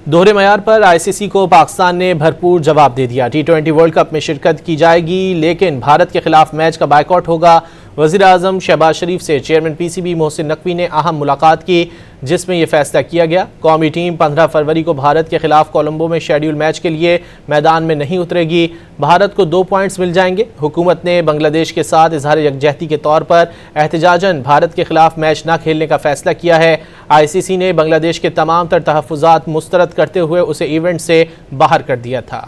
دوہرے معیار پر آئی سی سی کو پاکستان نے بھرپور جواب دے دیا۔ T20 ورلڈ کپ میں شرکت کی جائے گی لیکن بھارت کے خلاف میچ کا بائیکاٹ ہوگا۔ وزیر اعظم شہباز شریف سے chairman P C B Mohsin Naqvi نے اہم ملاقات کی جس میں یہ فیصلہ کیا گیا۔ قومی ٹیم 15 فروری کو بھارت کے خلاف کولمبو میں شیڈول میچ کے لیے میدان میں نہیں اترے گی۔ بھارت کو 2 پوائنٹس مل جائیں گے۔ حکومت نے بنگلہ دیش کے ساتھ اظہار یکجہتی کے طور پر احتجاجاً بھارت کے خلاف میچ نہ کھیلنے کا فیصلہ کیا ہے۔ آئی سی سی نے بنگلہ دیش کے تمام تر تحفظات مسترد کرتے ہوئے اسے ایونٹ سے باہر کر دیا تھا۔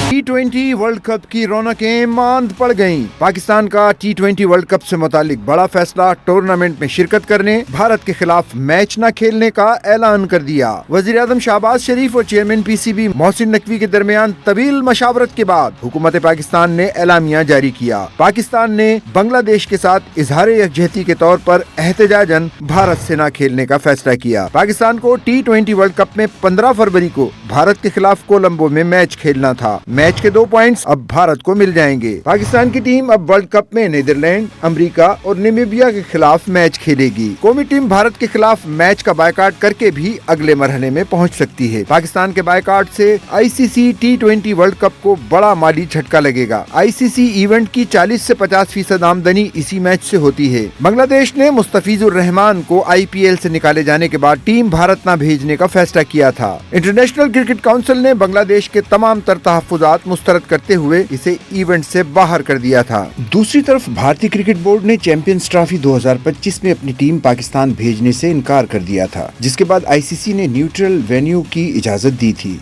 T20 ورلڈ کپ کی رونقیں ماند پڑ گئیں۔ پاکستان کا T20 ورلڈ کپ سے متعلق بڑا فیصلہ، ٹورنامنٹ میں شرکت کرنے، بھارت کے خلاف میچ نہ کھیلنے کا اعلان کر دیا۔ وزیر اعظم شہباز شریف اور chairman P C B Mohsin Naqvi کے درمیان طویل مشاورت کے بعد حکومت پاکستان نے اعلامیہ جاری کیا۔ پاکستان نے بنگلہ دیش کے ساتھ اظہار یکجہتی کے طور پر احتجاجاً بھارت سے نہ کھیلنے کا فیصلہ کیا۔ پاکستان کو T20 ورلڈ کپ میں 15 فروری کو بھارت کے خلاف کولمبو میں میچ کھیلنا تھا۔ میچ کے 2 پوائنٹس اب بھارت کو مل جائیں گے۔ پاکستان کی ٹیم اب ورلڈ کپ میں نیدرلینڈ، امریکہ اور نیمیبیا کے خلاف میچ کھیلے گی۔ قومی ٹیم بھارت کے خلاف میچ کا بائیکاٹ کر کے بھی اگلے مرحلے میں پہنچ سکتی ہے۔ پاکستان کے بائیکاٹ سے آئی سی سی T20 ورلڈ کپ کو بڑا مالی جھٹکا لگے گا۔ آئی سی سی ایونٹ کی 40 سے 50% آمدنی اسی میچ سے ہوتی ہے۔ بنگلہ دیش نے مستفیض الرحمان کو IPL سے نکالے جانے کے بعد ٹیم بھارت نہ بھیجنے کا فیصلہ کیا تھا۔ انٹرنیشنل کرکٹ کونسل نے بنگلہ دیش کے تمام تر تحفظات مسترد کرتے ہوئے اسے ایونٹ سے باہر کر دیا تھا۔ دوسری طرف بھارتی کرکٹ بورڈ نے چیمپئنز ٹرافی 2025 میں اپنی ٹیم پاکستان بھیجنے سے انکار کر دیا تھا، جس کے بعد آئی سی سی نے نیوٹرل وینیو کی اجازت دی تھی۔